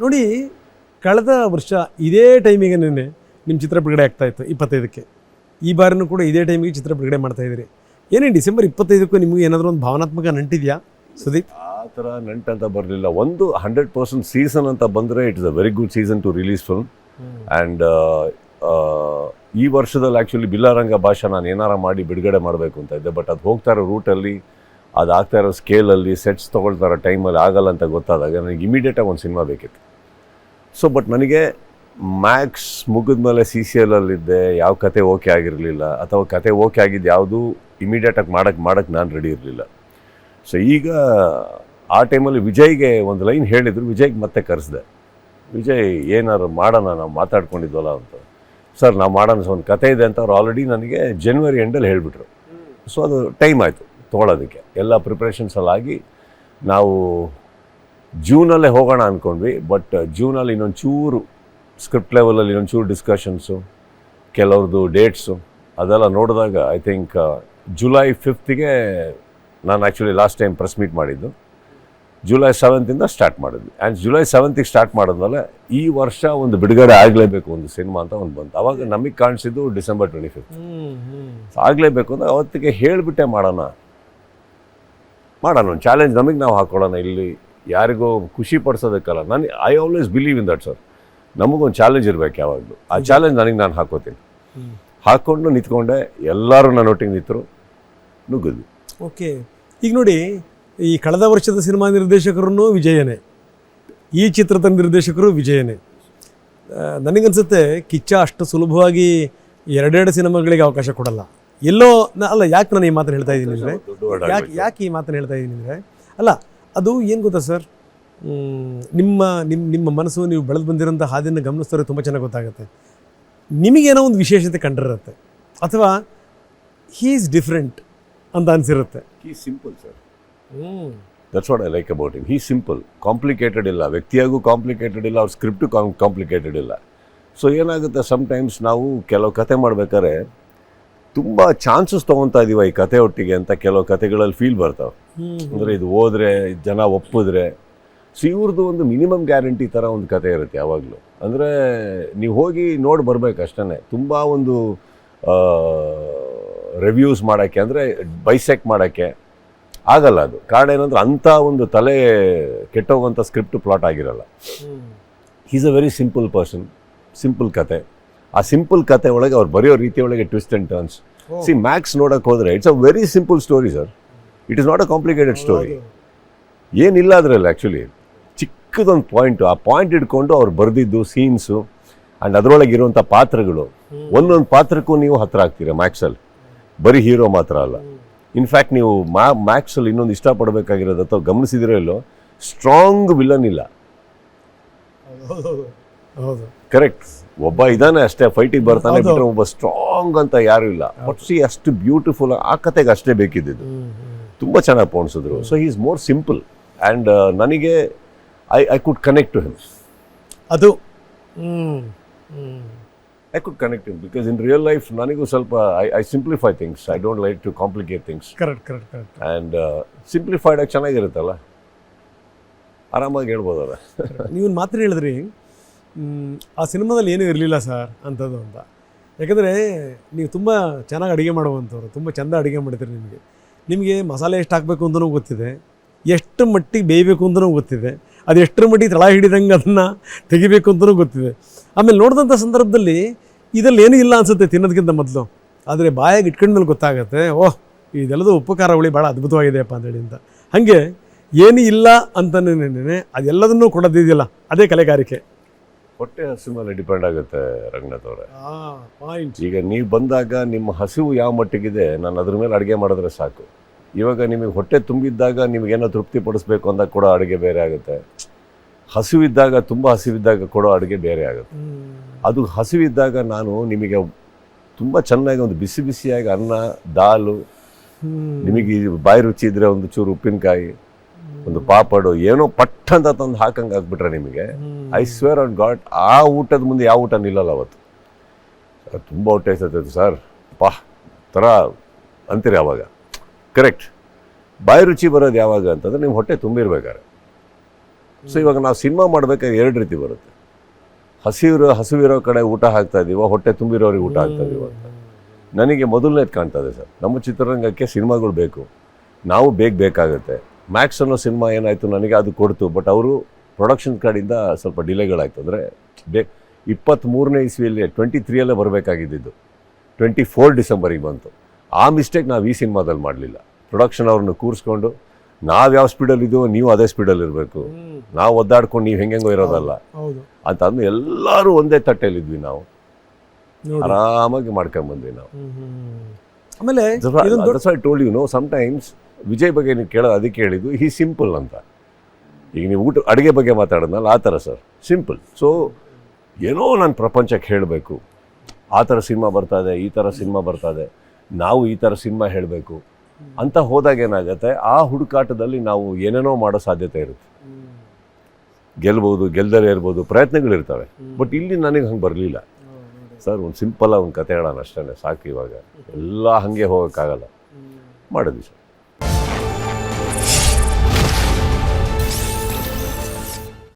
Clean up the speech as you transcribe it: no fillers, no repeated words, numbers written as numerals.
ನೋಡಿ, ಕಳೆದ ವರ್ಷ ಇದೇ ಟೈಮಿಗೆ ನಿಮ್ಮ ಚಿತ್ರ ಬಿಡುಗಡೆ ಆಗ್ತಾಯಿತ್ತು 25ಕ್ಕೆ. ಈ ಬಾರಿನೂ ಕೂಡ ಇದೇ ಟೈಮಿಗೆ ಚಿತ್ರ ಬಿಡುಗಡೆ ಮಾಡ್ತಾಯಿದ್ದೀರಿ. ಏನೇನು ಡಿಸೆಂಬರ್ 25ಕ್ಕೂ ನಿಮಗೆ ಏನಾದರೂ ಒಂದು ಭಾವನಾತ್ಮಕ ನಂಟಿದೆಯಾ ಸುದೀಪ್? ಆ ಥರ ನಂಟಂತ ಬರಲಿಲ್ಲ. ಒಂದು 100% ಸೀಸನ್ ಅಂತ ಬಂದರೆ it is a very good season two release film. And ಈ ವರ್ಷದಲ್ಲಿ ಆ್ಯಕ್ಚುಲಿ ಬಿಲ್ಲಾರಂಗ ಭಾಷೆ ನಾನು ಏನಾರ ಮಾಡಿ ಬಿಡುಗಡೆ ಮಾಡಬೇಕು ಅಂತ ಇದ್ದೆ. ಬಟ್ ಅದು ಹೋಗ್ತಾ ಇರೋ ರೂಟಲ್ಲಿ, ಅದು ಆಗ್ತಾ ಇರೋ ಸ್ಕೇಲಲ್ಲಿ, ಸೆಟ್ಸ್ ತೊಗೊಳ್ತಾ ಇರೋ ಟೈಮಲ್ಲಿ ಆಗಲ್ಲ ಅಂತ ಗೊತ್ತಾದಾಗ ನನಗೆ ಇಮಿಡಿಯೇಟಾಗಿ ಒಂದು ಸಿನಿಮಾ ಬೇಕಿತ್ತು. ಸೊ ಬಟ್ ನನಗೆ ಮ್ಯಾಕ್ಸ್ ಮುಗಿದ ಮೇಲೆ CCL ಅಲ್ಲಿದ್ದೆ, ಯಾವ ಕತೆ ಓಕೆ ಆಗಿರಲಿಲ್ಲ, ಅಥವಾ ಕತೆ ಓಕೆ ಆಗಿದ್ದು ಯಾವುದೂ ಇಮಿಡಿಯೇಟಾಗಿ ಮಾಡೋಕ್ಕೆ ನಾನು ರೆಡಿ ಇರಲಿಲ್ಲ. ಸೊ ಈಗ ಆ ಟೈಮಲ್ಲಿ ವಿಜಯ್ಗೆ ಒಂದು ಲೈನ್ ಹೇಳಿದ್ರು, ವಿಜಯ್ಗೆ ಮತ್ತೆ ಕರೆಸಿದೆ. ವಿಜಯ್ ಏನಾರು ಮಾಡೋಣ, ನಾವು ಮಾತಾಡ್ಕೊಂಡಿದ್ವಲ್ಲ ಅಂತ. ಸರ್ ನಾವು ಮಾಡೋಣ, ಒಂದು ಕತೆ ಇದೆ ಅಂತ ಅವ್ರು ಆಲ್ರೆಡಿ ನನಗೆ ಜನವರಿ ಎಂಡಲ್ಲಿ ಹೇಳಿಬಿಟ್ರು. ಸೊ ಅದು ಟೈಮ್ ಆಯಿತು ತೊಗೊಳೋದಕ್ಕೆ. ಎಲ್ಲ ಪ್ರಿಪ್ರೇಷನ್ಸಲ್ಲಾಗಿ ನಾವು ಜೂನಲ್ಲೇ ಹೋಗೋಣ ಅಂದ್ಕೊಂಡ್ವಿ. ಬಟ್ ಜೂನಲ್ಲಿ ಇನ್ನೊಂದು ಚೂರು ಸ್ಕ್ರಿಪ್ಟ್ ಲೆವೆಲಲ್ಲಿ ಇನ್ನೊಂದು ಚೂರು ಡಿಸ್ಕಷನ್ಸು, ಕೆಲವ್ರದ್ದು ಡೇಟ್ಸು ಅದೆಲ್ಲ ನೋಡಿದಾಗ ಐ ಥಿಂಕ್ ಜುಲೈ 5ಗೆ ನಾನು actually last time press meet ಮಾಡಿದ್ದು. ಜುಲೈ 7 ಸ್ಟಾರ್ಟ್ ಮಾಡಿದ್ವಿ. ಆ್ಯಂಡ್ ಜುಲೈ 7 ಸ್ಟಾರ್ಟ್ ಮಾಡಿದ್ಮೇಲೆ ಈ ವರ್ಷ ಒಂದು ಬಿಡುಗಡೆ ಆಗಲೇಬೇಕು ಒಂದು ಸಿನಿಮಾ ಅಂತ ಒಂದು ಬಂತು. ಅವಾಗ ನಮಗೆ ಕಾಣಿಸಿದ್ದು ಡಿಸೆಂಬರ್ 25. ಆಗಲೇಬೇಕು ಅಂದರೆ ಅವತ್ತಿಗೆ ಹೇಳಿಬಿಟ್ಟೆ ಮಾಡೋಣ ಒಂದು ಚಾಲೆಂಜ್ ನಮಗೆ ನಾವು ಹಾಕೊಳ್ಳೋಣ. ಇಲ್ಲಿ ಯಾರಿಗೂ ಖುಷಿ ಪಡಿಸೋದಕ್ಕಲ್ಲ. I always believe in that sir. ನಮಗೊಂದು ಚಾಲೆಂಜ್ ಇರಬೇಕು ಯಾವಾಗಲೂ. ಆ ಚಾಲೆಂಜ್ ನಾನು ಹಾಕೋತೀನಿ. ಹಾಕ್ಕೊಂಡು ನಿಂತ್ಕೊಂಡೆ, ಎಲ್ಲರೂ ನನ್ನೊಟ್ಟಿಗೆ ನಿಂತರು, ನುಗ್ಗಿದ್ವಿ. ಓಕೆ. ಈಗ ನೋಡಿ, ಈ ಕಳೆದ ವರ್ಷದ ಸಿನಿಮಾ ನಿರ್ದೇಶಕರನ್ನು ವಿಜಯನೇ, ಈ ಚಿತ್ರದ ನಿರ್ದೇಶಕರು ವಿಜಯನೇ. ನನಗನ್ಸುತ್ತೆ ಕಿಚ್ಚ ಅಷ್ಟು ಸುಲಭವಾಗಿ ಎರಡೆರಡು ಸಿನಿಮಾಗಳಿಗೆ ಅವಕಾಶ ಕೊಡಲ್ಲ. ಎಲ್ಲೋ ಅಲ್ಲ, ಯಾಕೆ ನಾನು ಈ ಮಾತನ್ನು ಹೇಳ್ತಾ ಇದ್ದೀನಿ ಅಂದರೆ, ಯಾಕೆ ಈ ಮಾತನ್ನು ಹೇಳ್ತಾ ಇದ್ದೀನಿ ಅಂದರೆ, ಅಲ್ಲ ಅದು ಏನು ಗೊತ್ತಾ ಸರ್, ನಿಮ್ಮ ಮನಸ್ಸು, ನೀವು ಬೆಳೆದು ಬಂದಿರೋಂಥ ಹಾದಿಯನ್ನು ಗಮನಿಸಿದ್ರೆ ತುಂಬ ಚೆನ್ನಾಗಿ ಗೊತ್ತಾಗುತ್ತೆ. ನಿಮಗೇನೋ ಒಂದು ವಿಶೇಷತೆ ಕಂಡಿರುತ್ತೆ, ಅಥವಾ ಹೀ ಈಸ್ ಡಿಫ್ರೆಂಟ್ ಅಂತ ಅನಿಸಿರುತ್ತೆ. He simple sir. That's what I like about him. He simple, complicated ಇಲ್ಲ, ವ್ಯಕ್ತಿಯಾಗೂ ಕಾಂಪ್ಲಿಕೇಟೆಡ್ ಇಲ್ಲ, ಅವ್ರ ಸ್ಕ್ರಿಪ್ಟು ಕಾಂಪ್ಲಿಕೇಟೆಡ್ ಇಲ್ಲ. ಸೊ ಏನಾಗುತ್ತೆ, ಸಮ್ಟೈಮ್ಸ್ ನಾವು ಕೆಲವು ಕತೆ ಮಾಡ್ಬೇಕಾದ್ರೆ ತುಂಬ ಚಾನ್ಸಸ್ ತೊಗೊತಾ ಇದ್ದೀವ ಈ ಕತೆ ಒಟ್ಟಿಗೆ ಅಂತ ಕೆಲವು ಕತೆಗಳಲ್ಲಿ ಫೀಲ್ ಬರ್ತಾವೆ. ಅಂದರೆ ಇದು ಹೋದರೆ ಜನ ಒಪ್ಪಿದ್ರೆ. ಸೊ ಇವ್ರದ್ದು ಒಂದು ಮಿನಿಮಮ್ ಗ್ಯಾರಂಟಿ ಥರ ಒಂದು ಕತೆ ಇರುತ್ತೆ ಯಾವಾಗಲೂ. ಅಂದರೆ ನೀವು ಹೋಗಿ ನೋಡಿ ಬರ್ಬೇಕು ಅಷ್ಟೇ. ತುಂಬ ಒಂದು ರಿವ್ಯೂಸ್ ಮಾಡೋಕ್ಕೆ, ಅಂದರೆ ಬೈಸೆಕ್ ಮಾಡೋಕ್ಕೆ ಆಗಲ್ಲ. ಅದು ಕಾರಣ ಏನಂದ್ರೆ ಅಂಥ ಒಂದು ತಲೆ ಕೆಟ್ಟೋಗುವಂಥ ಸ್ಕ್ರಿಪ್ಟ್ ಪ್ಲಾಟ್ ಆಗಿರಲ್ಲ. Is a very simple person, simple ಕತೆ. ಆ ಸಿಂಪಲ್ ಕತೆ ಒಳಗೆ ಅವ್ರು ಬರೆಯೋ ರೀತಿ ಒಳಗೆ twist and turns. C Max ನೋಡೋಕೆ ಹೋದರೆ it's a very simple story sir. It is not a complicated story. ಏನಿಲ್ಲ ಅದರಲ್ಲಿ ಆ್ಯಕ್ಚುಲಿ. ಚಿಕ್ಕದೊಂದು ಪಾಯಿಂಟು, ಆ ಪಾಯಿಂಟ್ ಇಟ್ಕೊಂಡು ಅವ್ರು ಬರೆದಿದ್ದು ಸೀನ್ಸು ಆ್ಯಂಡ್ ಅದರೊಳಗೆ ಇರುವಂಥ ಪಾತ್ರಗಳು, ಒಂದೊಂದು ಪಾತ್ರಕ್ಕೂ ನೀವು ಹತ್ರ ಆಗ್ತೀರ ಮ್ಯಾಕ್ಸಲ್ಲಿ. ಬರೀ ಹೀರೋ ಮಾತ್ರ ಅಲ್ಲ. ಇನ್ಫ್ಯಾಕ್ಟ್ ನೀವು ಮ್ಯಾಕ್ಸಲ್ಲಿ ಇನ್ನೊಂದು ಇಷ್ಟಪಡಬೇಕಾಗಿರೋದು ಅಥವಾ ಗಮನಿಸಿದಿರೋ ಇಲ್ಲೋ, ಸ್ಟ್ರಾಂಗ್ ವಿಲನ್ ಇಲ್ಲ. ಕರೆಕ್ಟ್, ಒಬ್ಬ ಇದ್ದಾನೆ ಅಷ್ಟೇ, ಫೈಟಿಗೆ ಬರ್ತಾನೆ ಬಿಟ್ಟರೆ ಒಬ್ಬ ಸ್ಟ್ರಾಂಗ್ ಅಂತ ಯಾರು ಇಲ್ಲ. ಬಟ್ ಸಿ ಅಷ್ಟು ಬ್ಯೂಟಿಫುಲ್, ಆ ಕತೆಗೆ ಅಷ್ಟೇ ಬೇಕಿದ್ದು. ತುಂಬ ಚೆನ್ನಾಗಿ ಪೋಣಿಸಿದ್ರು. So he is more simple and ನನಗೆ I could connect to him. ಅದು I could connect him because in real life ನನಗೂ ಸ್ವಲ್ಪ I simplify things. I don't like to complicate things. Correct. And simplified ಆಗಿ ಚೆನ್ನಾಗಿರುತ್ತಲ್ಲ, ಆರಾಮಾಗಿ ಹೇಳ್ಬೋದಲ್ಲ. ನೀವು ಮಾತ್ರ ಹೇಳಿದ್ರಿ ಆ ಸಿನಿಮಾದಲ್ಲಿ ಏನೂ ಇರಲಿಲ್ಲ ಸರ್ ಅಂಥದ್ದು ಅಂತ. ಯಾಕಂದರೆ ನೀವು ತುಂಬ ಚೆನ್ನಾಗಿ ಅಡುಗೆ ಮಾಡುವಂಥವ್ರು, ತುಂಬ ಚೆಂದ ಅಡುಗೆ ಮಾಡ್ತೀರಿ. ನಿಮಗೆ ಮಸಾಲೆ ಎಷ್ಟು ಹಾಕಬೇಕು ಅಂತಲೂ ಗೊತ್ತಿದೆ, ಎಷ್ಟು ಮಟ್ಟಿಗೆ ಬೇಯಬೇಕು ಅಂತಲೂ ಗೊತ್ತಿದೆ, ಅದು ಎಷ್ಟರ ಮಟ್ಟಿಗೆ ತಳ ಹಿಡಿದಂಗೆ ಅದನ್ನು ತೆಗಿಬೇಕು ಅಂತಲೂ ಗೊತ್ತಿದೆ. ಆಮೇಲೆ ನೋಡಿದಂಥ ಸಂದರ್ಭದಲ್ಲಿ ಇದರಲ್ಲಿ ಏನೂ ಇಲ್ಲ ಅನಿಸುತ್ತೆ ತಿನ್ನೋದಕ್ಕಿಂತ ಮೊದಲು. ಆದರೆ ಬಾಯಾಗಿ ಇಟ್ಕೊಂಡ್ಮೇಲೆ ಗೊತ್ತಾಗುತ್ತೆ, ಓಹ್ ಇದೆಲ್ಲದು ಉಪ್ಪು ಖಾರ ಹುಳಿ ಭಾಳ ಅದ್ಭುತವಾಗಿದೆಯಪ್ಪ ಅಂತೇಳಿ ಅಂತ. ಹಾಗೆ ಏನೂ ಇಲ್ಲ ಅಂತನೇ ಅದೆಲ್ಲದನ್ನೂ ಕೊಡೋದಿದೆಯಲ್ಲ, ಅದೇ ಕಲೆಗಾರಿಕೆ. ಹೊಟ್ಟೆ ಹಸಿವು ಮೇಲೆ ಡಿಪೆಂಡ್ ಆಗುತ್ತೆ ರಂಗನಾಥ್ ಅವರೇ. ಪಾಯಿಂಟ್. ಈಗ ನೀವು ಬಂದಾಗ ನಿಮ್ಮ ಹಸಿವು ಯಾವ ಮಟ್ಟಿಗಿದೆ, ನಾನು ಅದ್ರ ಮೇಲೆ ಅಡುಗೆ ಮಾಡಿದ್ರೆ ಸಾಕು. ಇವಾಗ ನಿಮಗೆ ಹೊಟ್ಟೆ ತುಂಬಿದ್ದಾಗ ನಿಮಗೇನೋ ತೃಪ್ತಿ ಪಡಿಸ್ಬೇಕು ಅಂದಾಗ ಕೊಡೋ ಅಡುಗೆ ಬೇರೆ ಆಗುತ್ತೆ. ಹಸಿವಿದ್ದಾಗ, ತುಂಬ ಹಸಿವಿದ್ದಾಗ ಕೊಡೋ ಅಡುಗೆ ಬೇರೆ ಆಗುತ್ತೆ. ಅದು ಹಸಿವಿದ್ದಾಗ ನಾನು ನಿಮಗೆ ತುಂಬ ಚೆನ್ನಾಗಿ ಒಂದು ಬಿಸಿ ಬಿಸಿಯಾಗಿ ಅನ್ನ, ದಾಲು, ನಿಮಗೆ ಬಾಯಿ ರುಚಿ ಇದ್ದರೆ ಒಂದು ಚೂರು ಉಪ್ಪಿನಕಾಯಿ, ಒಂದು ಪಾಪಡು, ಏನೋ ಪಟ್ಟ ಅಂತ ತಂದು ಹಾಕಂಗೆ ಆಗ್ಬಿಟ್ರೆ ನಿಮಗೆ, ಐ ಸ್ವೇರ್ ಆನ್ ಗಾಡ್ ಆ ಊಟದ ಮುಂದೆ ಯಾವ ಊಟ ನಿಲ್ಲಲ್ಲ ಅವತ್ತು. ತುಂಬ ಹೊಟ್ಟೆ ಹಸಿತೈತೆ ಸರ್ ಪಾ ಥರ ಅಂತೀರಿ ಆವಾಗ. ಕರೆಕ್ಟ್. ಬಾಯಿ ರುಚಿ ಬರೋದು ಯಾವಾಗ ಅಂತಂದರೆ ನಿಮ್ಮ ಹೊಟ್ಟೆ ತುಂಬಿರ್ಬೇಕಾರೆ. ಸೊ ಇವಾಗ ನಾವು ಸಿನಿಮಾ ಮಾಡಬೇಕಾದ್ರೆ ಎರಡು ರೀತಿ ಬರುತ್ತೆ. ಹಸಿವಿರೋ ಕಡೆ ಊಟ ಹಾಕ್ತಾ ಇದೀವ, ಹೊಟ್ಟೆ ತುಂಬಿರೋರಿಗೆ ಊಟ ಹಾಕ್ತಾ ಇದೀವ ಅಂತ ನನಗೆ ಮೊದಲನೇದು ಕಾಣ್ತದೆ ಸರ್. ನಮ್ಮ ಚಿತ್ರರಂಗಕ್ಕೆ ಸಿನಿಮಾಗಳು ಬೇಕು, ನಾವು ಬೇಕಾಗುತ್ತೆ. ಮ್ಯಾಕ್ಸ್ ಅನ್ನೋ ಸಿನಿಮಾ ಏನಾಯಿತು ನನಗೆ ಅದು ಕೊಡ್ತು, ಬಟ್ ಅವರು ಪ್ರೊಡಕ್ಷನ್ ಕಡೆಯಿಂದ ಸ್ವಲ್ಪ ಡಿಲೇಗಳಾಯಿತು. ಅಂದರೆ 23ನೇ ಇಸ್ವಿಯಲ್ಲಿ 23ಯಲ್ಲೇ ಬರಬೇಕಾಗಿದ್ದು 24 ಡಿಸೆಂಬರಿಗೆ ಬಂತು. ಆ ಮಿಸ್ಟೇಕ್ ನಾವು ಈ ಸಿನಿಮಾದಲ್ಲಿ ಮಾಡಲಿಲ್ಲ. ಪ್ರೊಡಕ್ಷನ್ ಅವ್ರನ್ನ ಕೂರಿಸ್ಕೊಂಡು ನಾವು ಯಾವ ಸ್ಪೀಡಲ್ಲಿ ಇದೀವೋ ನೀವು ಅದೇ ಸ್ಪೀಡಲ್ಲಿ ಇರಬೇಕು, ನಾವು ಒದ್ದಾಡ್ಕೊಂಡು ನೀವು ಹೆಂಗೆಂಗೋ ಇರೋದಲ್ಲ ಅಂತ ಅಂದು ಎಲ್ಲರೂ ಒಂದೇ ತಟ್ಟೆಯಲ್ಲಿದ್ವಿ. ನಾವು ಆರಾಮಾಗಿ ಮಾಡ್ಕೊಂಡ್ಬಂದ್ವಿ ನಾವು. ಆಮೇಲೆ told you know, sometimes Vijay ಬಗ್ಗೆ ನೀವು ಕೇಳೋದು ಅದಕ್ಕೆ ಹೇಳಿದ್ದು ಹೀ ಸಿಂಪಲ್ ಅಂತ. ಈಗ ನೀವು ಅಡುಗೆ ಬಗ್ಗೆ ಮಾತಾಡೋದ್ನಲ್ಲ ಆ ಥರ ಸರ್, ಸಿಂಪಲ್. ಸೊ ಏನೋ ನಾನು ಪ್ರಪಂಚಕ್ಕೆ ಹೇಳಬೇಕು, ಆ ಥರ ಸಿನಿಮಾ ಬರ್ತಾಯಿದೆ, ಈ ಥರ ಸಿನಿಮಾ ಬರ್ತಾಯಿದೆ, ನಾವು ಈ ಥರ ಸಿನಿಮಾ ಹೇಳಬೇಕು ಅಂತ ಹೋದಾಗ ಏನಾಗುತ್ತೆ, ಆ ಹುಡುಕಾಟದಲ್ಲಿ ನಾವು ಏನೇನೋ ಮಾಡೋ ಸಾಧ್ಯತೆ ಇರುತ್ತೆ. ಗೆಲ್ಬೋದು, ಗೆಲ್ದರೆ ಇರ್ಬೋದು, ಪ್ರಯತ್ನಗಳಿರ್ತವೆ. ಬಟ್ ಇಲ್ಲಿ ನನಗೆ ಹಂಗೆ ಬರಲಿಲ್ಲ ಸರ್. ಒಂದು ಸಿಂಪಲ್ ಒಂದು ಕತೆ ಹೇಳೋಣ ಅಷ್ಟೇ ಸಾಕು. ಇವಾಗ ಎಲ್ಲ ಹಾಗೆ ಹೋಗೋಕ್ಕಾಗಲ್ಲ, ಮಾಡಿದ್ವಿ ಸರ್.